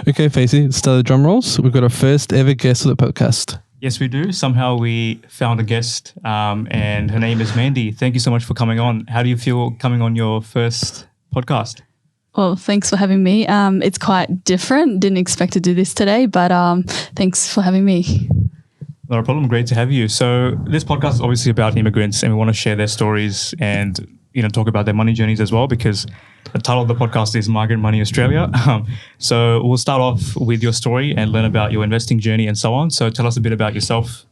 Okay, Fyzee, start the drum rolls. We've got our first ever guest of the podcast. Yes, we do. Somehow we found a guest and her name is Mandy. Thank you so much for coming on. How do you feel coming on your first podcast? Well, thanks for having me. It's quite different. Didn't expect to do this today, but thanks for having me. Not a problem. Great to have you. So this podcast is obviously about immigrants and we want to share their stories and talk about their money journeys as well, because the title of the podcast is Migrant Money Australia. So we'll start off with your story and learn about your investing journey and so on. So tell us a bit about yourself.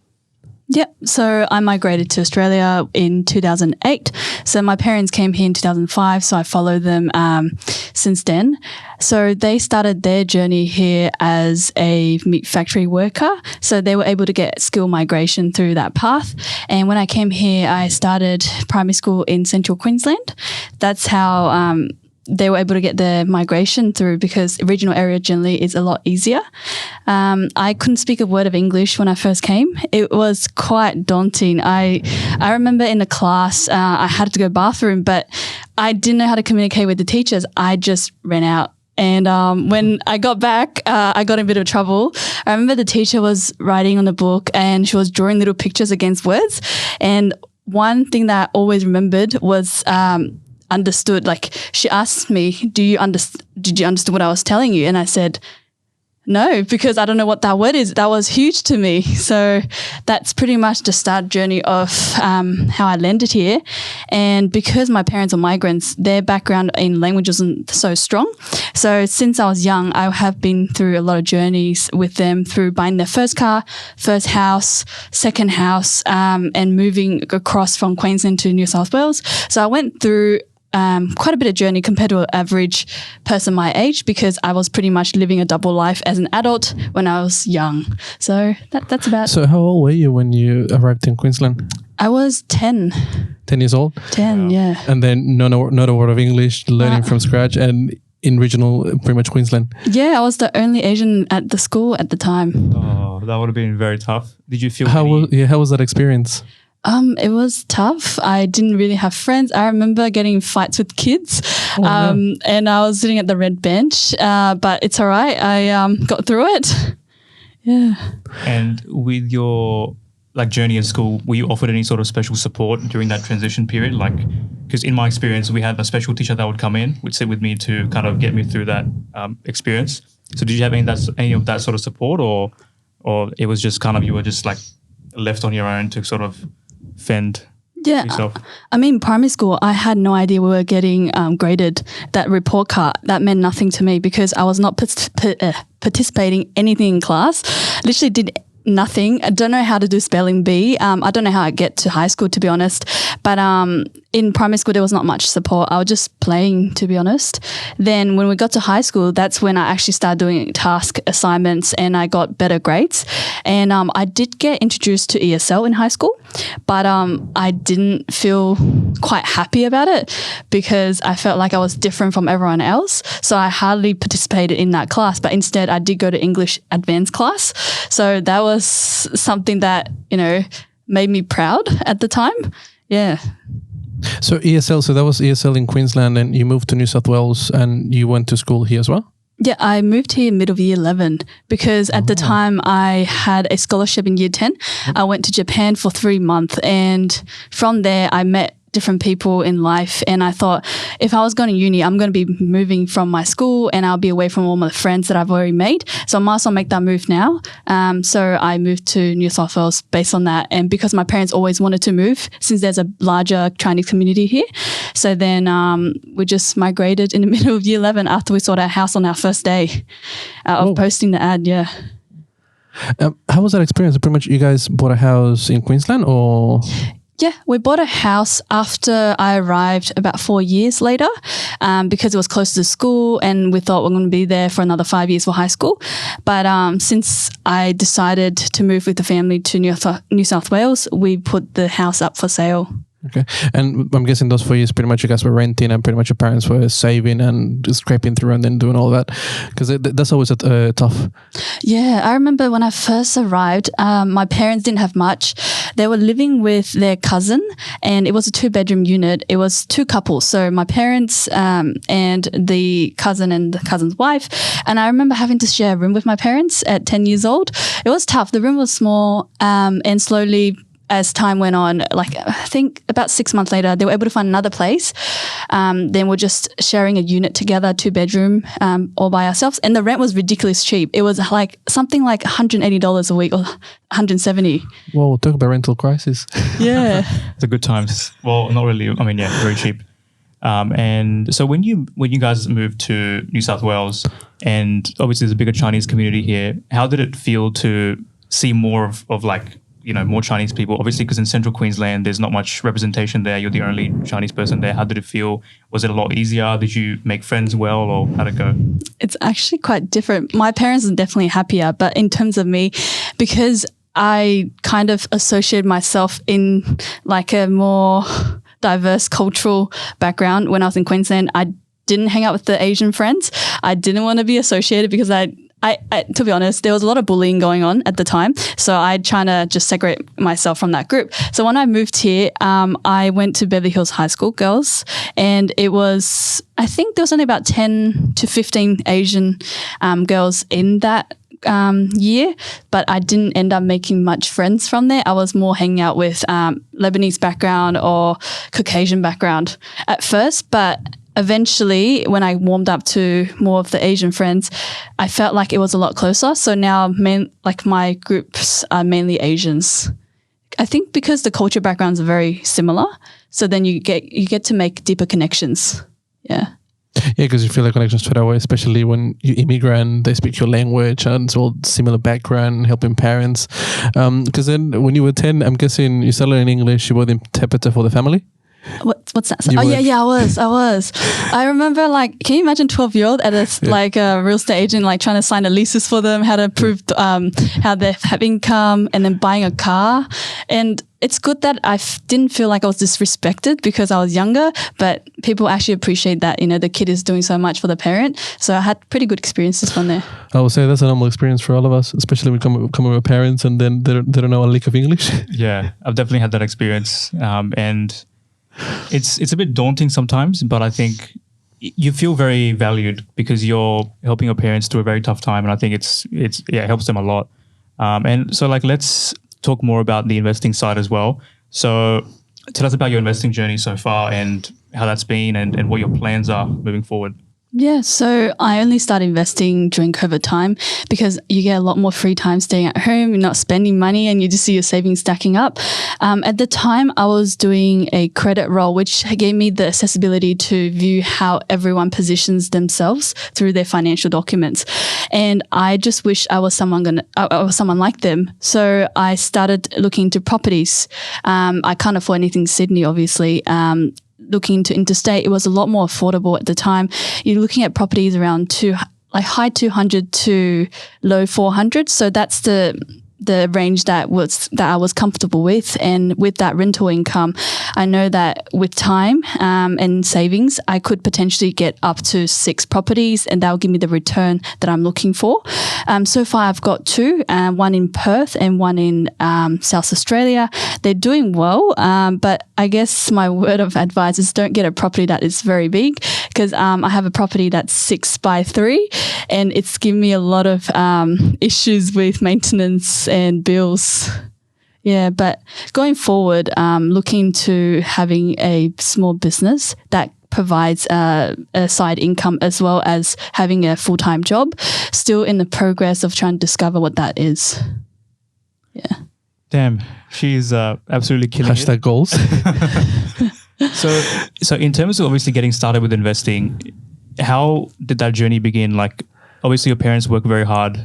Yeah, so I migrated to Australia in 2008. So my parents came here in 2005, so I followed them since then. So they started their journey here as a meat factory worker. So they were able to get skill migration through that path. And when I came here, I started primary school in Central Queensland. That's how they were able to get their migration through, because regional area generally is a lot easier. I couldn't speak a word of English when I first came. It was quite daunting. I remember in the class, I had to go bathroom, but I didn't know how to communicate with the teachers. I just ran out. And when I got back, I got in a bit of trouble. I remember the teacher was writing on the book and she was drawing little pictures against words. And one thing that I always remembered was understood. Like, she asked me, did you understand what I was telling you? And I said, no, because I don't know what that word is. That was huge to me. So that's pretty much the start journey of how I landed here. And because my parents are migrants, their background in language wasn't so strong. So since I was young, I have been through a lot of journeys with them, through buying their first car, first house, second house, and moving across from Queensland to New South Wales. So I went through quite a bit of journey compared to an average person my age, because I was pretty much living a double life as an adult when I was young. So that's about. So how old were you when you arrived in Queensland? I was 10. 10 years old? 10, wow. Yeah. And then not a word of English, learning from scratch, and in regional, pretty much Queensland. Yeah, I was the only Asian at the school at the time. Oh, that would have been very tough. Did you feel how was that experience? It was tough. I didn't really have friends. I remember getting in fights with kids, no. And I was sitting at the red bench, but it's all right. I got through it. Yeah. And with your journey in school, were you offered any sort of special support during that transition period? Because in my experience, we had a special teacher that would come in, would sit with me to kind of get me through that experience. So did you have any of that sort of support, or it was just kind of, you were just left on your own to sort of fend yourself? I mean, primary school, I had no idea we were getting graded. That report card, that meant nothing to me, because I was not participating anything in class. Literally did nothing. I don't know how to do spelling bee. I don't know how I get to high school, to be honest. But in primary school, there was not much support. I was just playing, to be honest. Then when we got to high school, that's when I actually started doing task assignments and I got better grades. And I did get introduced to ESL in high school, but I didn't feel quite happy about it, because I felt like I was different from everyone else. So I hardly participated in that class, but instead I did go to English advanced class. So that was something that, made me proud at the time. Yeah. So ESL, so that was ESL in Queensland, and you moved to New South Wales and you went to school here as well? Yeah, I moved here middle of year 11 because at the time I had a scholarship in year 10. I went to Japan for 3 months, and from there I met different people in life, and I thought, if I was going to uni, I'm going to be moving from my school and I'll be away from all my friends that I've already made, so I might as well make that move now. So I moved to New South Wales based on that, and because my parents always wanted to move since there's a larger Chinese community here. So then we just migrated in the middle of year 11 after we saw our house on our first day of posting the ad. Yeah. How was that experience? Pretty much you guys bought a house in Queensland, or? Yeah, we bought a house after I arrived about 4 years later, because it was close to school and we thought we're going to be there for another 5 years for high school. But since I decided to move with the family to New South Wales, we put the house up for sale. Okay. And I'm guessing those 4 years, pretty much you guys were renting and pretty much your parents were saving and scraping through and then doing all that. Because that's always tough. Yeah, I remember when I first arrived, my parents didn't have much. They were living with their cousin, and it was a 2-bedroom unit. It was 2 couples. So my parents and the cousin and the cousin's wife. And I remember having to share a room with my parents at 10 years old. It was tough. The room was small, and slowly, as time went on, like I think about 6 months later, they were able to find another place. Then we're just sharing a unit together, 2-bedroom, all by ourselves. And the rent was ridiculously cheap. It was like something like $180 a week or $170. Whoa, talk about rental crisis. Yeah. It's a good times. Well, not really. I mean, yeah, very cheap. And so when you guys moved to New South Wales, and obviously there's a bigger Chinese community here, how did it feel to see more of like, more Chinese people? Obviously, because in central Queensland, there's not much representation there. You're the only Chinese person there. How did it feel? Was it a lot easier? Did you make friends well, or how'd it go? It's actually quite different. My parents are definitely happier, but in terms of me, because I kind of associate myself in like a more diverse cultural background when I was in Queensland, I didn't hang out with the Asian friends. I didn't want to be associated because I, to be honest, there was a lot of bullying going on at the time. So I trying to just segregate myself from that group. So when I moved here, I went to Beverly Hills High School girls, and it was, I think there was only about 10 to 15 Asian girls in that year, but I didn't end up making much friends from there. I was more hanging out with Lebanese background or Caucasian background at first, but eventually, when I warmed up to more of the Asian friends, I felt like it was a lot closer. So now, my groups are mainly Asians. I think because the culture backgrounds are very similar, so then you get to make deeper connections. Yeah. Yeah, because you feel the connections straight away, especially when you immigrant, they speak your language and it's all similar background, helping parents. Because then when you were 10, I'm guessing you started learning English, you were the interpreter for the family? What's that? Yeah, I was. I remember, like, can you imagine 12-year-old at a real estate agent, like trying to sign the leases for them, how to prove how they have income, and then buying a car. And it's good that I didn't feel like I was disrespected because I was younger, but people actually appreciate that, the kid is doing so much for the parent. So I had pretty good experiences from there. I would say that's a normal experience for all of us, especially when we come with our parents and then they don't know a lick of English. Yeah, I've definitely had that experience. And it's a bit daunting sometimes, but I think you feel very valued because you're helping your parents through a very tough time, and I think it helps them a lot. And so, like, let's talk more about the investing side as well. So tell us about your investing journey so far and how that's been and what your plans are moving forward. Yeah, so I only started investing during COVID time because you get a lot more free time staying at home, you're not spending money, and you just see your savings stacking up. At the time, I was doing a credit roll, which gave me the accessibility to view how everyone positions themselves through their financial documents. And I just wish I was someone like them. So I started looking into properties. I can't afford anything in Sydney, obviously. Looking into interstate, it was a lot more affordable at the time. You're looking at properties around high 200 to low 400. So that's the range that I was comfortable with. And with that rental income, I know that with time and savings, I could potentially get up to 6 properties, and that will give me the return that I'm looking for. So far, I've got 2, one in Perth and one in South Australia. They're doing well, but I guess my word of advice is don't get a property that is very big, because I have a property that's 6 by 3, and it's given me a lot of issues with maintenance and bills. Yeah, but going forward, looking to having a small business that provides a side income as well as having a full-time job. Still in the progress of trying to discover what that is. Yeah. Damn, she's absolutely killing # goals. So in terms of obviously getting started with investing, how did that journey begin? Like, obviously your parents work very hard.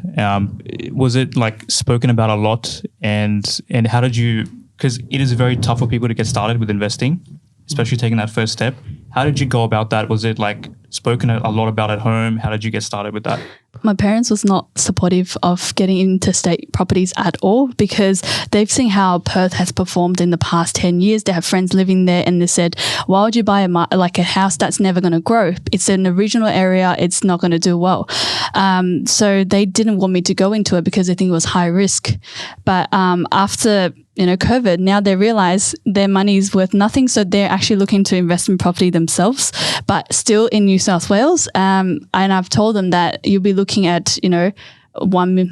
Was it like spoken about a lot? And how did you, because it is very tough for people to get started with investing, especially taking that first step. How did you go about that? Was it like spoken a lot about at home? How did you get started with that? My parents was not supportive of getting into state properties at all because they've seen how Perth has performed in the past 10 years. They have friends living there and they said, why would you buy a house that's never going to grow? It's in a regional area. It's not going to do well. So they didn't want me to go into it because they think it was high risk. But after COVID, now they realize their money is worth nothing. So they're actually looking to invest in property themselves, but still in New South Wales. And I've told them that you'll be looking at, 1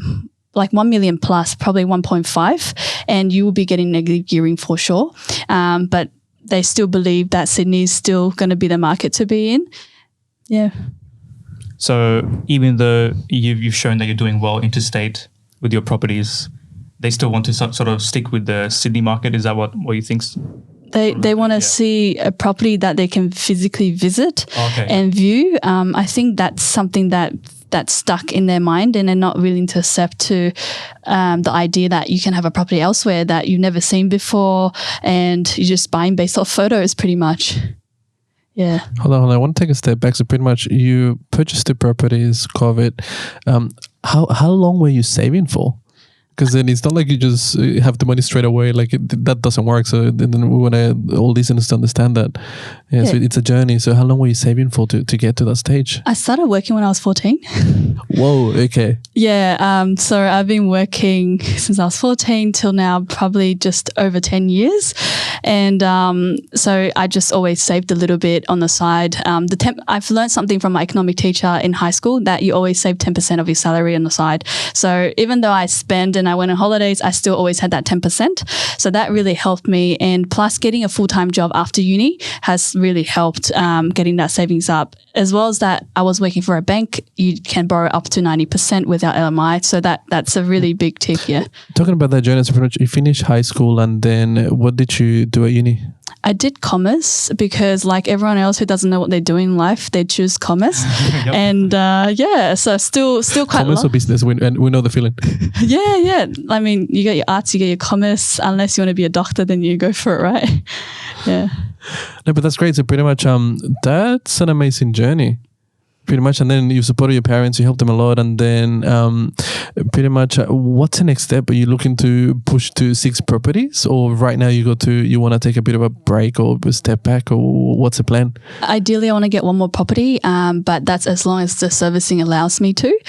million plus, probably 1.5, and you will be getting negative gearing for sure. But they still believe that Sydney is still going to be the market to be in. Yeah. So even though you've shown that you're doing well interstate with your properties, they still want to sort of stick with the Sydney market. Is that what you think? They want to see a property that they can physically visit and view. I think that's something that's stuck in their mind, and they're not willing to accept to the idea that you can have a property elsewhere that you've never seen before, and you're just buying based off photos, pretty much. Yeah. Hold on. I want to take a step back. So pretty much, you purchased the properties, COVID. How long were you saving for? Because then it's not like you just have the money straight away. Like that doesn't work. So then we want all listeners to understand that. Yeah. So it's a journey. So how long were you saving for to get to that stage? I started working when I was 14. Whoa. Okay. Yeah. So I've been working since I was 14 till now, probably just over 10 years. And so I just always saved a little bit on the side. I've learned something from my economic teacher in high school that you always save 10% of your salary on the side. So even though I spend and I went on holidays, I still always had that 10%. So that really helped me. And plus getting a full-time job after uni has really helped getting that savings up. As well as that, I was working for a bank. You can borrow up to 90% without LMI. So that's a really big tip, yeah. Talking about that journey, so pretty much you finished high school and then what did you do at uni? I did commerce because like everyone else who doesn't know what they're doing in life, they choose commerce. Yep. And so still quite commerce or business, we know the feeling. Yeah. I mean, you get your arts, you get your commerce. Unless you want to be a doctor, then you go for it, right? Yeah. No, but that's great. So pretty much that's an amazing journey. Pretty much, and then you supported your parents, you helped them a lot, and then pretty much, what's the next step? Are you looking to push to 6 properties, or right now you want to take a bit of a break or a step back, or what's the plan? Ideally, I want to get 1 more property, but that's as long as the servicing allows me to.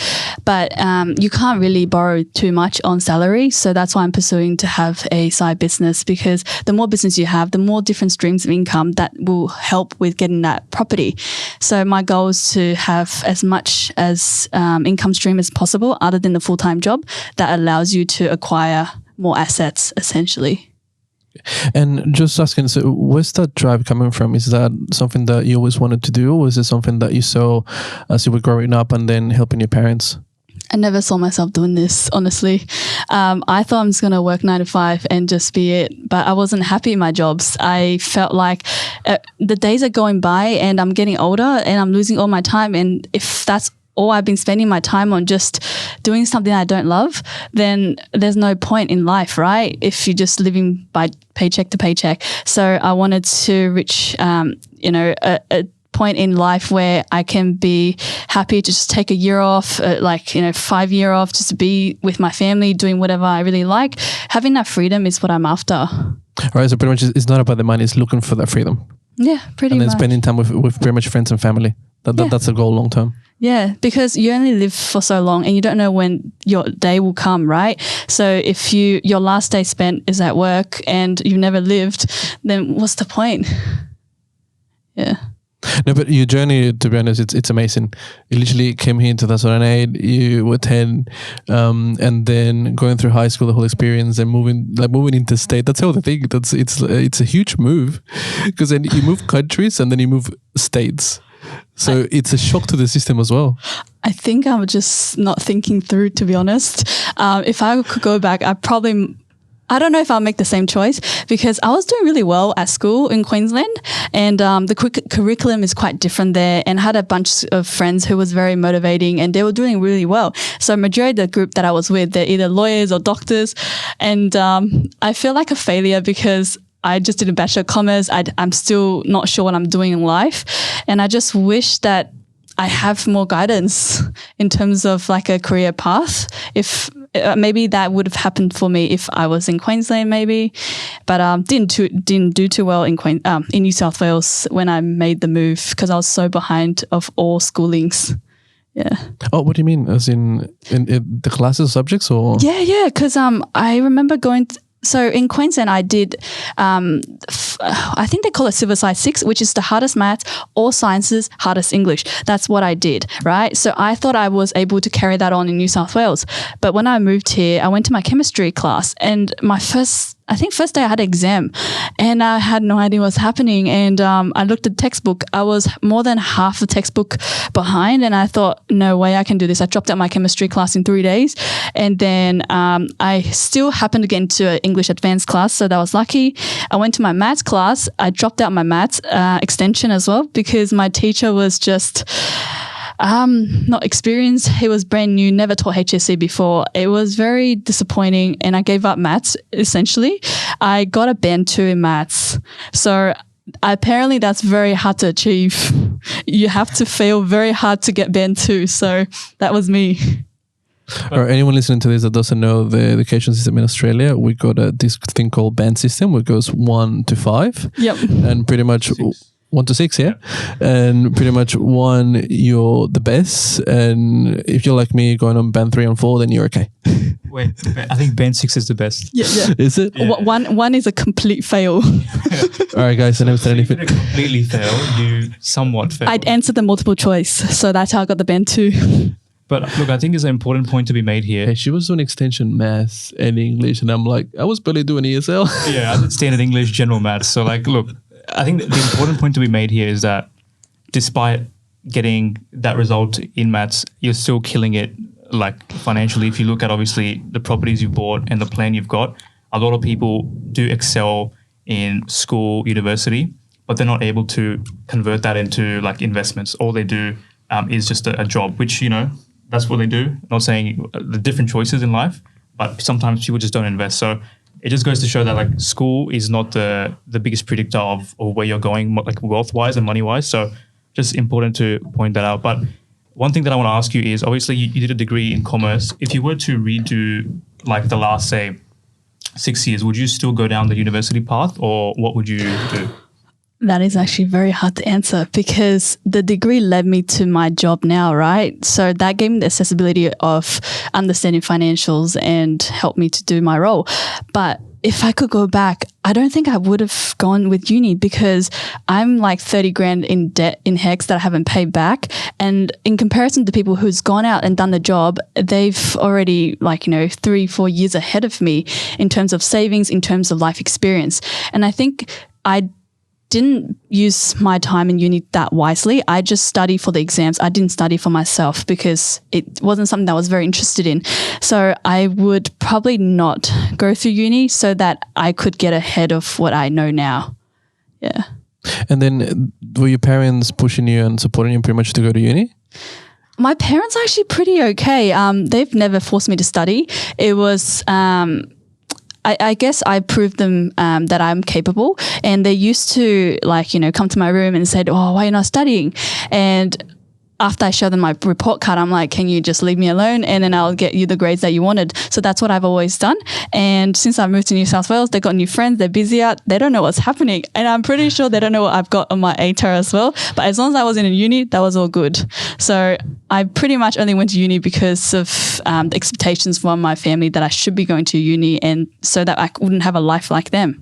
But you can't really borrow too much on salary, so that's why I'm pursuing to have a side business, because the more business you have, the more different streams of income that will help with getting that property. So my goal is to have as much as income stream as possible other than the full-time job that allows you to acquire more assets essentially. And just asking, so where's that drive coming from? Is that something that you always wanted to do, or is it something that you saw as you were growing up and then helping your parents? I never saw myself doing this, honestly. I thought I'm just going to work 9 to 5 and just be it. But I wasn't happy in my jobs. I felt like the days are going by and I'm getting older and I'm losing all my time. And if that's all I've been spending my time on, just doing something I don't love, then there's no point in life, right? If you're just living by paycheck to paycheck. So I wanted to reach, a point in life where I can be happy to just take a year off, 5 year off, just to be with my family, doing whatever I really like. Having that freedom is what I'm after. All right, so pretty much it's not about the money, it's looking for that freedom. Yeah, pretty much. And then spending time with pretty much friends and family. That's the goal long term. Yeah, because you only live for so long and you don't know when your day will come, right? So if your last day spent is at work and you've never lived, then what's the point? Yeah. No, but your journey, to be honest, it's amazing. You literally came here in 2008, you were 10, and then going through high school, the whole experience, and moving into state. That's the other thing. It's a huge move, because then you move countries and then you move states. So it's a shock to the system as well. I think I'm just not thinking through, to be honest. If I could go back, I don't know if I'll make the same choice, because I was doing really well at school in Queensland, and the curriculum is quite different there, and had a bunch of friends who was very motivating and they were doing really well. So majority of the group that I was with, they're either lawyers or doctors, and I feel like a failure because I just did a Bachelor of Commerce. I'm still not sure what I'm doing in life. And I just wish that I have more guidance in terms of like a career path. If maybe that would have happened for me if I was in Queensland, maybe, but didn't do too well in New South Wales when I made the move because I was so behind of all schoolings. Yeah. Oh, what do you mean? As in the classes, subjects, or? Yeah. Because I remember going. So in Queensland, I did, I think they call it Civil Science 6, which is the hardest maths, all sciences, hardest English. That's what I did, right? So I thought I was able to carry that on in New South Wales. But when I moved here, I went to my chemistry class and my first day I had an exam and I had no idea what was happening. And I looked at the textbook. I was more than half the textbook behind and I thought, no way I can do this. I dropped out my chemistry class in 3 days. And then I still happened to get into an English advanced class. So that was lucky. I went to my maths class. I dropped out my maths extension as well because my teacher was just not experienced. He was brand new, never taught HSC before. It was very disappointing and I gave up maths essentially. I got a band 2 in maths. So apparently that's very hard to achieve. You have to fail very hard to get band 2. So that was me. Or anyone listening to this that doesn't know the education system in Australia, we got this thing called band system where it goes 1 to 5. Yep. And pretty much 1 to 6, yeah? And pretty much 1, you're the best. And if you're like me, going on band 3 and 4, then you're okay. Wait, I think band 6 is the best. Yeah. Is it? Yeah. One is a complete fail. All right, guys, I never said anything. If you didn't completely fail, you somewhat failed. I'd answered the multiple choice. So that's how I got the band 2. But look, I think there's an important point to be made here. Hey, she was doing extension maths and English, and I'm like, I was barely doing ESL. Yeah, I did standard English, general maths. So like, look, I think the important point to be made here is that despite getting that result in maths, you're still killing it like financially. If you look at obviously the properties you've bought and the plan you've got, a lot of people do excel in school, university, but they're not able to convert that into like investments. All they do is just a job, which, you know, that's what they do. I'm not saying the different choices in life, but sometimes people just don't invest. So it just goes to show that like school is not the biggest predictor of where you're going, like wealth-wise and money-wise. So just important to point that out. But one thing that I want to ask you is, obviously you did a degree in commerce. If you were to redo like the last, say, 6 years, would you still go down the university path or what would you do? That is actually very hard to answer because the degree led me to my job now, right? So that gave me the accessibility of understanding financials and helped me to do my role. But if I could go back, I don't think I would have gone with uni because I'm like 30 grand in debt in HECS that I haven't paid back. And in comparison to people who's gone out and done the job, they've already 3-4 years ahead of me in terms of savings, in terms of life experience. And I think I didn't use my time in uni that wisely. I just studied for the exams. I didn't study for myself because it wasn't something that I was very interested in. So I would probably not go through uni so that I could get ahead of what I know now. Yeah. And then were your parents pushing you and supporting you pretty much to go to uni? My parents are actually pretty okay. They've never forced me to study. It was... I guess I proved them that I'm capable, and they used to come to my room and said, "Oh, why are you not studying?" And after I show them my report card, I'm like, "Can you just leave me alone, and then I'll get you the grades that you wanted." So that's what I've always done. And since I moved to New South Wales, they got new friends. They're busier. They don't know what's happening, and I'm pretty sure they don't know what I've got on my ATAR as well. But as long as I was in a uni, that was all good. So I pretty much only went to uni because of the expectations from my family that I should be going to uni, and so that I wouldn't have a life like them,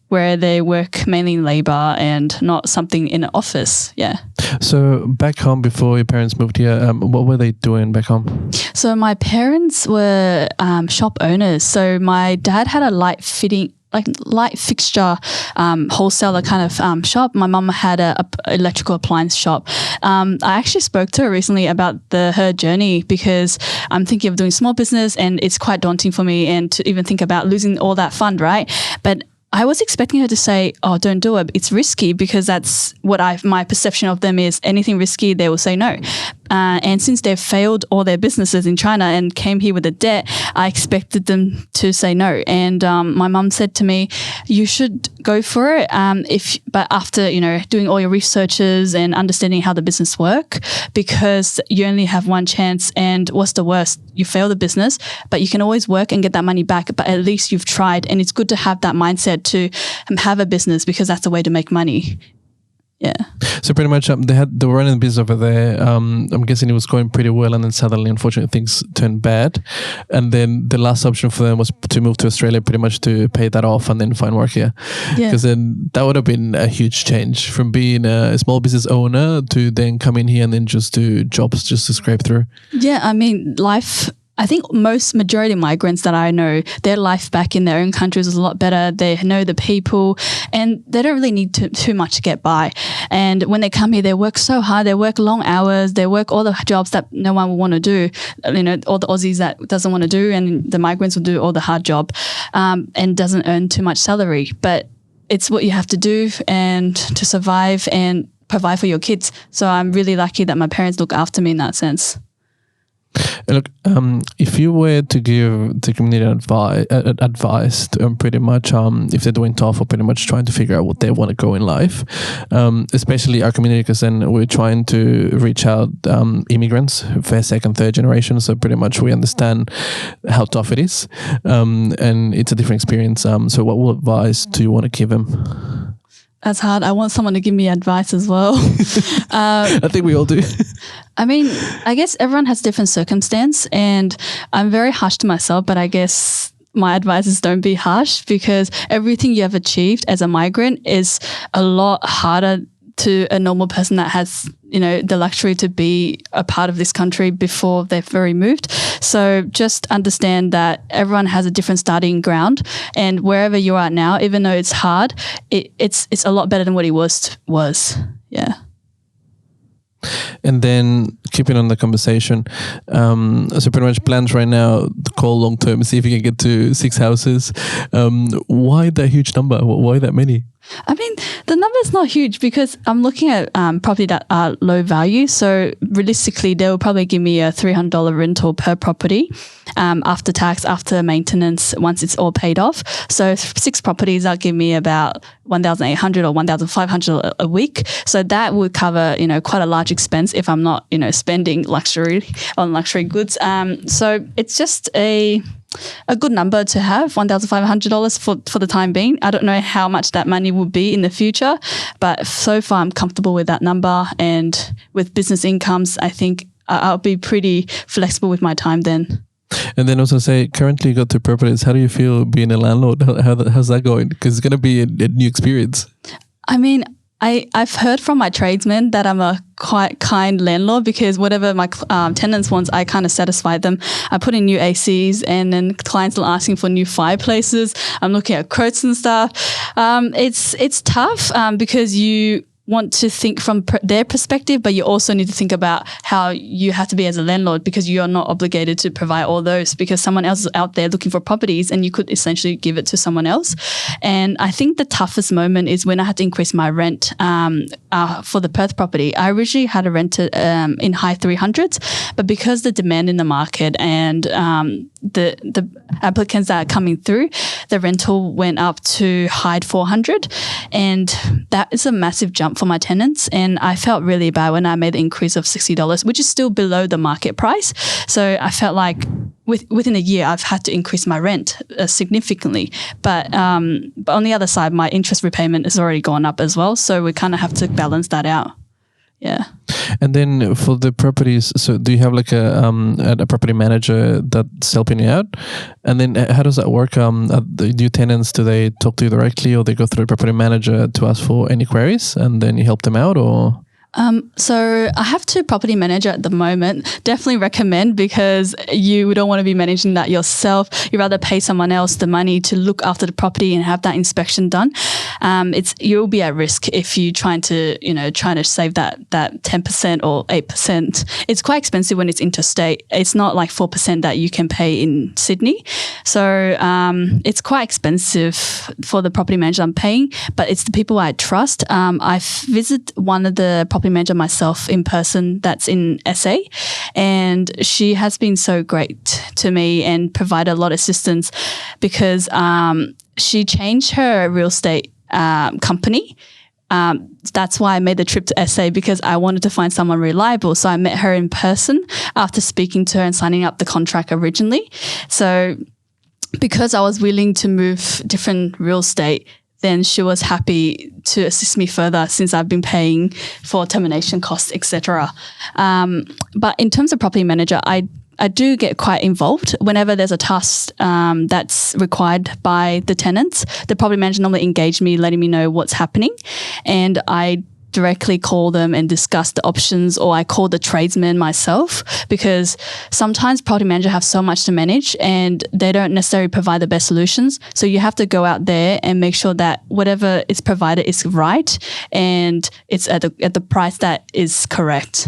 where they work mainly in labour and not something in an office. Yeah. So back home before your parents moved here, what were they doing back home? So my parents were shop owners. So my dad had a light fixture wholesaler kind of shop. My mum had a electrical appliance shop. I actually spoke to her recently about her journey because I'm thinking of doing small business and it's quite daunting for me, and to even think about losing all that fund, right? But I was expecting her to say, "Oh, don't do it. It's risky," because that's what my perception of them is. Anything risky, they will say no. And since they've failed all their businesses in China and came here with a debt, I expected them to say no. And my mum said to me, you should go for it. But after, doing all your researches and understanding how the business work, because you only have one chance. And what's the worst? You fail the business, but you can always work and get that money back. But at least you've tried. And it's good to have that mindset to have a business, because that's the way to make money. Yeah. So pretty much they were running the business over there. I'm guessing it was going pretty well, and then suddenly, unfortunately, things turned bad. And then the last option for them was to move to Australia, pretty much to pay that off and then find work here. Because then that would have been a huge change from being a small business owner to then come in here and then just do jobs just to scrape through. Yeah, I mean, I think majority of migrants that I know, their life back in their own countries is a lot better. They know the people and they don't really need too much to get by. And when they come here, they work so hard. They work long hours. They work all the jobs that no one will want to do. All the Aussies that doesn't want to do, and the migrants will do all the hard job and doesn't earn too much salary. But it's what you have to do and to survive and provide for your kids. So I'm really lucky that my parents look after me in that sense. Look, if you were to give the community advice to, pretty much if they're doing tough or pretty much trying to figure out what they want to go in life, especially our community, because then we're trying to reach out immigrants, first, second, third generation, so pretty much we understand how tough it is, and it's a different experience. So what advice do you want to give them? That's hard. I want someone to give me advice as well. I think we all do. I mean, I guess everyone has different circumstance, and I'm very harsh to myself, but I guess my advice is don't be harsh, because everything you have achieved as a migrant is a lot harder to a normal person that has, the luxury to be a part of this country before they've very moved. So just understand that everyone has a different starting ground, and wherever you are now, even though it's hard, it's a lot better than what it was. Yeah. And then keeping on the conversation, so pretty much plans right now to call long term, see if you can get to 6 houses. Why that huge number? Why that many? I mean, the number is not huge because I'm looking at property that are low value. So realistically, they will probably give me a $300 rental per property after tax, after maintenance, once it's all paid off. So 6 properties, that'll give me about $1,800 or $1,500 a week. So that would cover, quite a large expense if I'm not, spending luxury on luxury goods. So it's just a good number to have, $1,500 for the time being. I don't know how much that money will be in the future, but so far I'm comfortable with that number. And with business incomes, I think I'll be pretty flexible with my time then. And then also say, currently you got 2 properties. How do you feel being a landlord? How's that going? Because it's going to be a new experience. I mean, I've heard from my tradesmen that I'm a quite kind landlord, because whatever my tenants want, I kind of satisfy them. I put in new ACs, and then clients are asking for new fireplaces. I'm looking at quotes and stuff. It's tough because you want to think from their perspective, but you also need to think about how you have to be as a landlord, because you are not obligated to provide all those, because someone else is out there looking for properties and you could essentially give it to someone else. And I think the toughest moment is when I had to increase my rent for the Perth property. I originally had a rent in high 300s, but because the demand in the market and the applicants that are coming through, the rental went up to high 400, and that is a massive jump for my tenants. And I felt really bad when I made the increase of $60, which is still below the market price. So I felt like within a year I've had to increase my rent significantly. But on the other side, my interest repayment has already gone up as well. So we kind of have to balance that out. Yeah. And then for the properties, so do you have like a property manager that's helping you out? And then how does that work? Do your tenants, do they talk to you directly, or they go through a property manager to ask for any queries and then you help them out, or? So I have 2 property manager at the moment. Definitely recommend, because you don't want to be managing that yourself. You'd rather pay someone else the money to look after the property and have that inspection done. You'll be at risk if you trying to save that 10% or 8%. It's quite expensive when it's interstate. It's not like 4% that you can pay in Sydney. So it's quite expensive for the property manager I'm paying, but it's the people I trust. I visit one of the property property manager myself in person that's in SA. And she has been so great to me and provided a lot of assistance because she changed her real estate company. That's why I made the trip to SA, because I wanted to find someone reliable. So I met her in person after speaking to her and signing up the contract originally. So because I was willing to move different real estate, then she was happy to assist me further since I've been paying for termination costs, etc. But in terms of property manager, I do get quite involved whenever there's a task that's required by the tenants. The property manager normally engage me, letting me know what's happening, and I directly call them and discuss the options, or I call the tradesman myself, because sometimes property manager have so much to manage and they don't necessarily provide the best solutions. So you have to go out there and make sure that whatever is provided is right and it's at the price that is correct.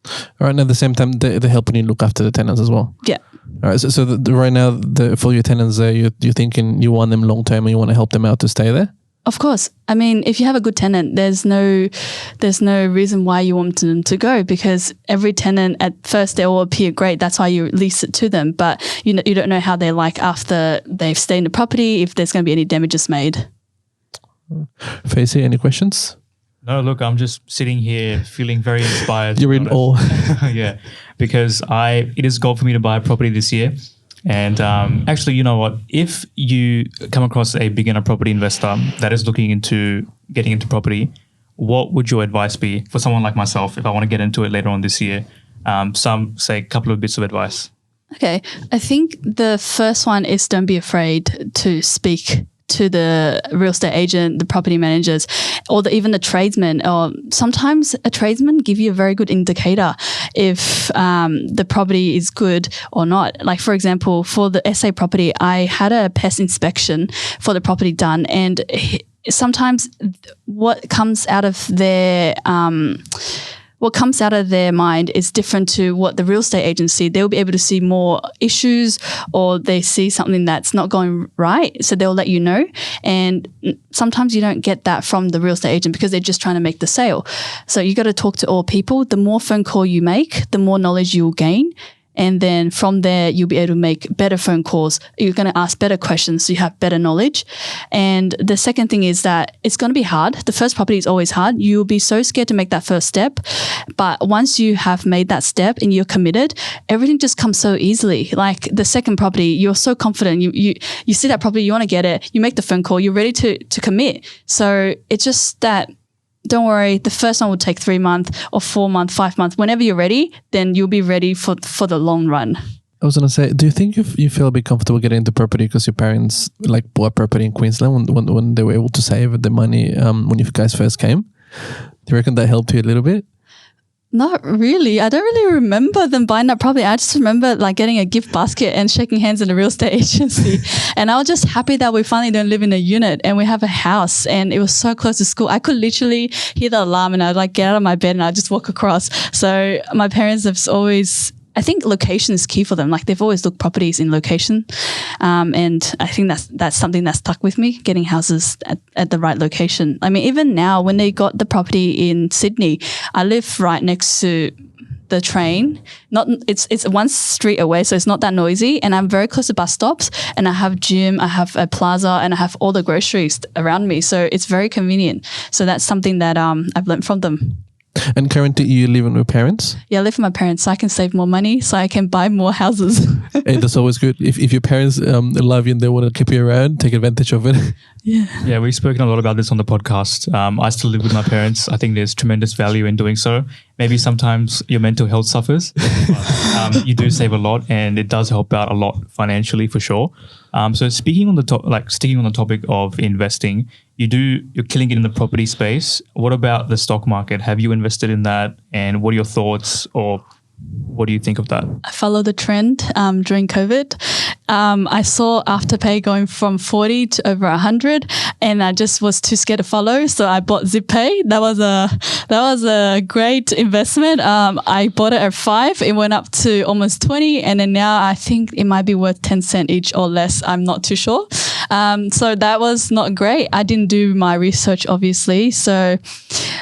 All right, and at the same time, they're helping you look after the tenants as well. Yeah. All right, so right now, for your tenants there, you're thinking you want them long term and you want to help them out to stay there? Of course. I mean, if you have a good tenant, there's no reason why you want them to go, because every tenant at first they all appear great. That's why you lease it to them. But you don't know how they're like after they've stayed in the property, if there's going to be any damages made. Fyzee, any questions? No, look, I'm just sitting here feeling very inspired. You're in awe. Yeah, because it is a goal for me to buy a property this year. And actually, you know what? If you come across a beginner property investor that is looking into getting into property, what would your advice be for someone like myself if I want to get into it later on this year? A couple of bits of advice. Okay. I think the first one is don't be afraid to speak to the real estate agent, the property managers, or even the tradesmen. Or sometimes a tradesman give you a very good indicator if the property is good or not. Like, for example, for the SA property, I had a pest inspection for the property done, and sometimes what comes out of their mind is different to what the real estate agents see. They'll be able to see more issues, or they see something that's not going right, so they'll let you know. And sometimes you don't get that from the real estate agent because they're just trying to make the sale. So you got to talk to all people. The more phone call you make, the more knowledge you'll gain. And then from there, you'll be able to make better phone calls. You're going to ask better questions so you have better knowledge. And the second thing is that it's going to be hard. The first property is always hard. You'll be so scared to make that first step. But once you have made that step and you're committed, everything just comes so easily. Like the second property, you're so confident. You see that property, you want to get it. You make the phone call. You're ready to commit. So it's just that, don't worry, the first one will take 3 months or 4 months, 5 months. Whenever you're ready, then you'll be ready for the long run. I was going to say, do you think you feel a bit comfortable getting into property because your parents bought property in Queensland when they were able to save the money when you guys first came? Do you reckon that helped you a little bit? Not really. I don't really remember them buying that property. I just remember getting a gift basket and shaking hands in a real estate agency. And I was just happy that we finally don't live in a unit and we have a house, and it was so close to school. I could literally hear the alarm and I'd get out of my bed and I'd just walk across. So my parents have always, I think location is key for them. They've always looked properties in location. And I think that's something that stuck with me, getting houses at the right location. I mean, even now when they got the property in Sydney, I live right next to the train. It's one street away, so it's not that noisy. And I'm very close to bus stops, and I have gym, I have a plaza, and I have all the groceries around me. So it's very convenient. So that's something that I've learned from them. And currently you live with your parents? Yeah, I live with my parents so I can save more money so I can buy more houses. Hey, that's always good. If your parents love you and they want to keep you around, take advantage of it. Yeah, we've spoken a lot about this on the podcast. I still live with my parents. I think there's tremendous value in doing so. Maybe sometimes your mental health suffers. But, you do save a lot, and it does help out a lot financially for sure. So sticking on the topic of investing, you're killing it in the property space. What about the stock market? Have you invested in that? And what are your thoughts, or what do you think of that? I followed the trend during COVID. I saw Afterpay going from 40 to over 100, and I just was too scared to follow. So I bought ZipPay. That was a great investment. I bought it at 5. It went up to almost 20, and then now I think it might be worth 10 cents each or less. I'm not too sure. So that was not great. I didn't do my research, obviously. So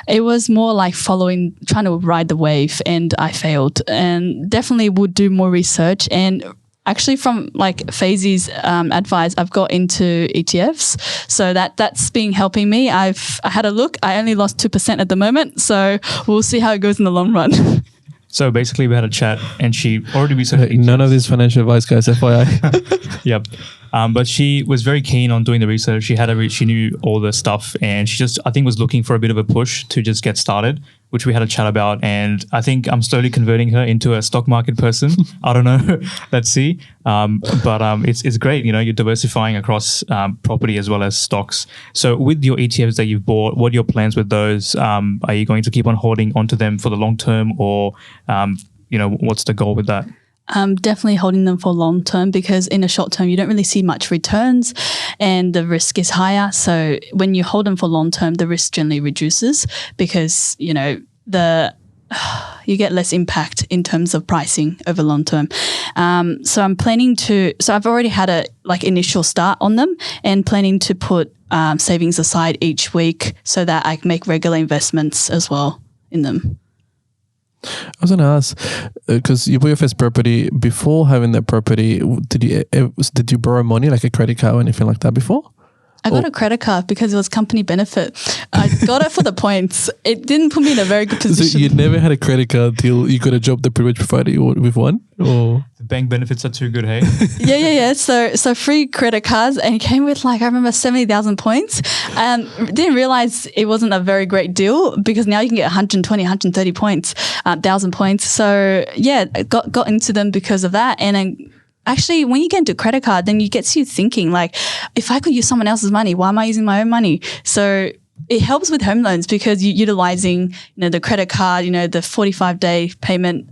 it was more like trying to ride the wave, and I failed, and definitely would do more research. And actually from like Fyzee's advice, I've got into ETFs. So that's been helping me. I had a look. I only lost 2% at the moment. So we'll see how it goes in the long run. So basically, we had a chat, and she already researched. None of this financial advice, guys. FYI. Yep. But she was very keen on doing the research. She knew all the stuff, and she just, I think, was looking for a bit of a push to just get started, which we had a chat about. And I think I'm slowly converting her into a stock market person. I don't know. Let's see. But it's great. You know, you're diversifying across property as well as stocks. So with your ETFs that you've bought, what are your plans with those? Are you going to keep on holding onto them for the long term, or what's the goal with that? Definitely holding them for long term, because in the short term, you don't really see much returns and the risk is higher. So when you hold them for long term, the risk generally reduces, because, you get less impact in terms of pricing over long term. So I've already had a initial start on them, and planning to put savings aside each week so that I can make regular investments as well in them. I was going to ask, because you bought your first property. Before having that property, did you borrow money, like a credit card or anything like that before? I got a credit card because it was company benefit. I got it for the points. It didn't put me in a very good position. So you never had a credit card till you got a job that pretty much provided you with one? Or the bank benefits are too good, hey? Yeah. So free credit cards, and it came with I remember 70,000 points. Didn't realize it wasn't a very great deal, because now you can get 120, 130 points, 1,000 points. So yeah, I got into them because of that. And then actually, when you get into credit card, then it gets you thinking, if I could use someone else's money, why am I using my own money? So it helps with home loans, because you're utilizing, the credit card, the 45-day payment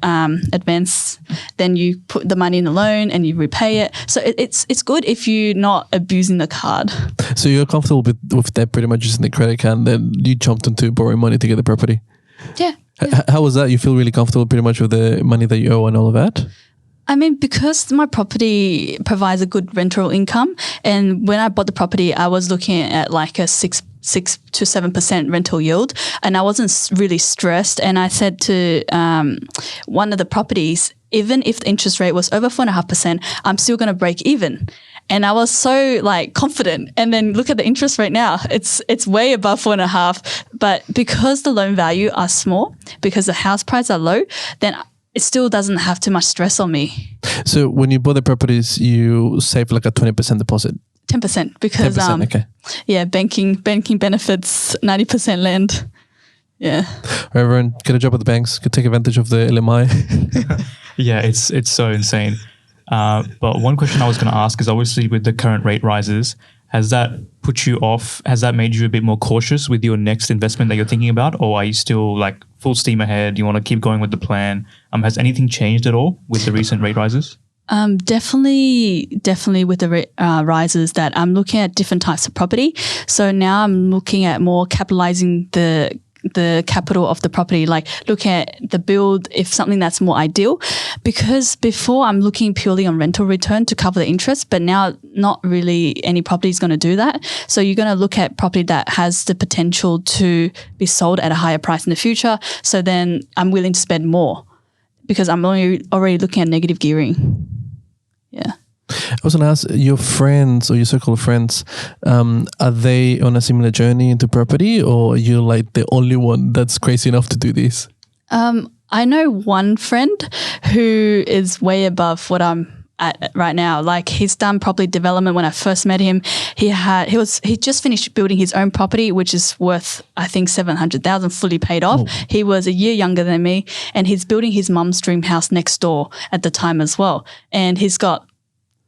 advance. Then you put the money in the loan and you repay it. So it's good if you're not abusing the card. So you're comfortable with that, pretty much using the credit card, and then you jumped into borrowing money to get the property. Yeah. How was that? You feel really comfortable pretty much with the money that you owe and all of that? I mean, because my property provides a good rental income, and when I bought the property, I was looking at a 6 to 7% rental yield, and I wasn't really stressed. And I said to one of the properties, even if the interest rate was over 4.5%, I'm still going to break even. And I was so confident. And then look at the interest rate now; it's way above 4.5. But because the loan value are small, because the house prices are low, then it still doesn't have too much stress on me. So when you bought the properties, you saved a 20% deposit? 10%, because 10%, okay. Yeah, banking benefits 90% lend. Yeah. Everyone, get a job at the banks, could take advantage of the LMI. Yeah, it's so insane. But one question I was going to ask is, obviously with the current rate rises, has that put you off? Has that made you a bit more cautious with your next investment that you're thinking about? Or are you still full steam ahead? You want to keep going with the plan? Has anything changed at all with the recent rate rises? Definitely with the rises, that I'm looking at different types of property. So now I'm looking at more capitalizing the capital of the property, looking at the build, if something that's more ideal. Because before I'm looking purely on rental return to cover the interest, but now not really any property is going to do that. So you're going to look at property that has the potential to be sold at a higher price in the future. So then I'm willing to spend more, because I'm already looking at negative gearing. Yeah. I was going to ask, your friends or your circle of friends, are they on a similar journey into property, or are you the only one that's crazy enough to do this? I know one friend who is way above what I'm at right now. He's done property development. When I first met him, he just finished building his own property, which is worth, I think, 700,000, fully paid off. Oh. He was a year younger than me, and he's building his mum's dream house next door at the time as well. And he's got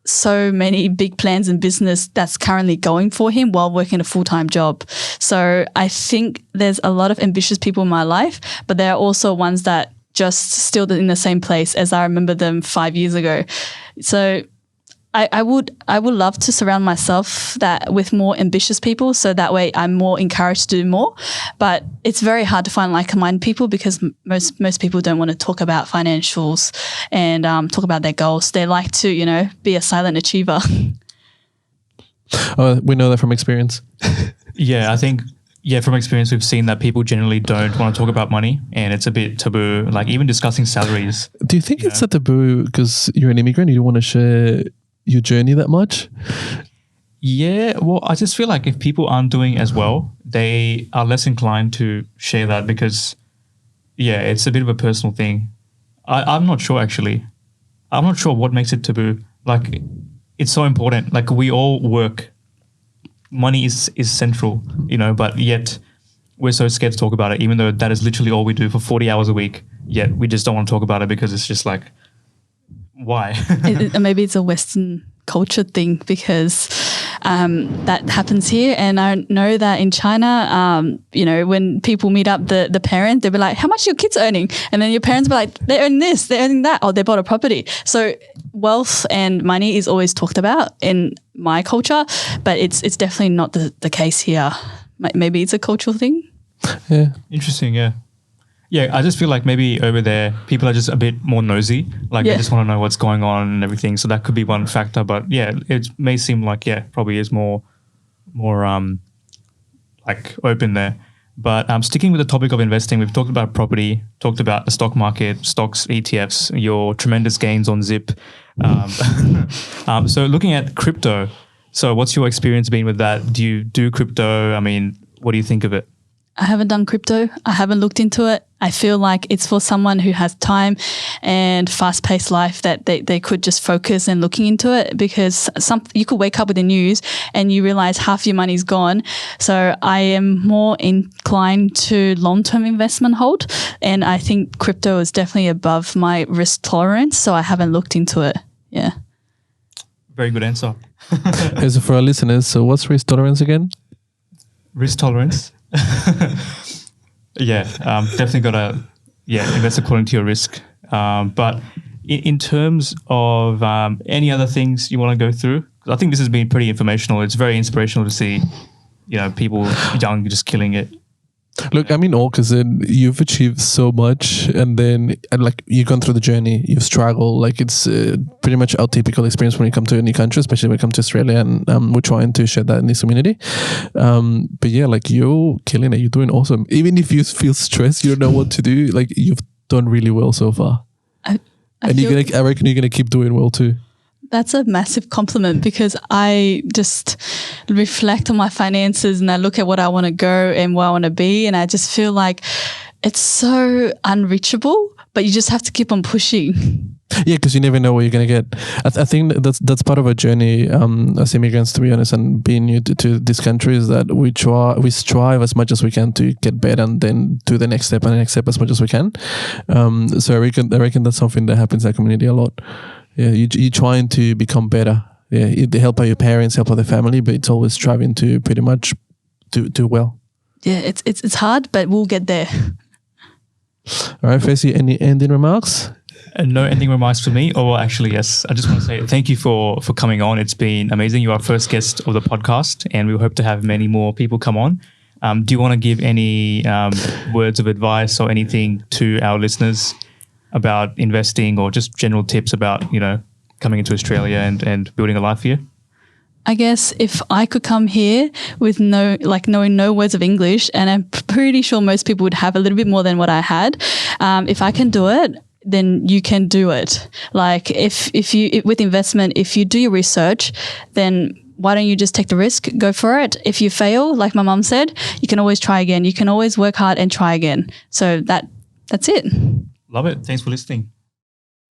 so many big plans in business that's currently going for him while working a full-time job. So I think there's a lot of ambitious people in my life, but there are also ones that just still in the same place as I remember them 5 years ago. So I would love to surround myself with more ambitious people, so that way I'm more encouraged to do more. But it's very hard to find like-minded people, because most people don't want to talk about financials and talk about their goals. They like to, be a silent achiever. We know that from experience. Yeah, I think, from experience, we've seen that people generally don't want to talk about money, and it's a bit taboo, like even discussing salaries. Do you think it's a taboo because you're an immigrant? You don't want to share your journey that much? Yeah, well, I just feel like if people aren't doing as well, they are less inclined to share that because, it's a bit of a personal thing. I'm not sure, actually. I'm not sure what makes it taboo. Like, it's so important. Like, we all work. Money is central, but yet we're so scared to talk about it, even though that is literally all we do for 40 hours a week. Yet we just don't want to talk about it because it's just like, why? Maybe it's a Western culture thing because that happens here. And I know that in China, when people meet up the parent, they'll be like, how much are your kids earning? And then your parents will be like, they earn this, they're earning that, or they bought a property. So wealth and money is always talked about in my culture, but it's definitely not the case here. Maybe it's a cultural thing. Yeah. Interesting, yeah. Yeah, I just feel like maybe over there, people are just a bit more nosy. Like they just want to know what's going on and everything. So that could be one factor. But it may seem like, probably is more like open there. But sticking with the topic of investing, we've talked about property, talked about the stock market, stocks, ETFs, your tremendous gains on Zip. So looking at crypto, so what's your experience been with that? Do you do crypto? I mean, what do you think of it? I haven't done crypto. I haven't looked into it. I feel like it's for someone who has time and fast-paced life that they could just focus and looking into it because you could wake up with the news and you realize half your money's gone. So I am more inclined to long-term investment hold, and I think crypto is definitely above my risk tolerance, so I haven't looked into it. Yeah. Very good answer. So for our listeners, so what's risk tolerance again? Risk tolerance? Definitely got to invest according to your risk. But in terms of any other things you want to go through, I think this has been pretty informational. It's very inspirational to see, people young just killing it. Look, I mean, all because you've achieved so much, and then like you've gone through the journey, you've struggled. Like it's pretty much our typical experience when you come to a new country, especially when you come to Australia, and we're trying to share that in this community. But like you're killing it, you're doing awesome. Even if you feel stressed, you don't know what to do. Like you've done really well so far, I reckon you're gonna keep doing well too. That's a massive compliment because I just reflect on my finances and I look at what I want to go and where I want to be, and I just feel like it's so unreachable, but you just have to keep on pushing. Yeah, because you never know what you're going to get. I think that's part of our journey as immigrants, to be honest, and being new to this country is that we strive as much as we can to get better and then do the next step and the next step as much as we can. So I reckon that's something that happens in our community a lot. Yeah, you're trying to become better. Yeah, you help out your parents, help out the family, but it's always striving to pretty much do well. Yeah, it's hard, but we'll get there. All right, Fyzee, any ending remarks? No ending remarks for me. Or actually, yes, I just want to say thank you for coming on. It's been amazing. You are our first guest of the podcast, and we hope to have many more people come on. Do you want to give any words of advice or anything to our listeners about investing or just general tips about, coming into Australia and building a life here? I guess if I could come here with knowing no words of English, and I'm pretty sure most people would have a little bit more than what I had. If I can do it, then you can do it. Like if you with investment, if you do your research, then why don't you just take the risk, go for it? If you fail, like my mum said, you can always try again. You can always work hard and try again. So that's it. Love it. Thanks for listening.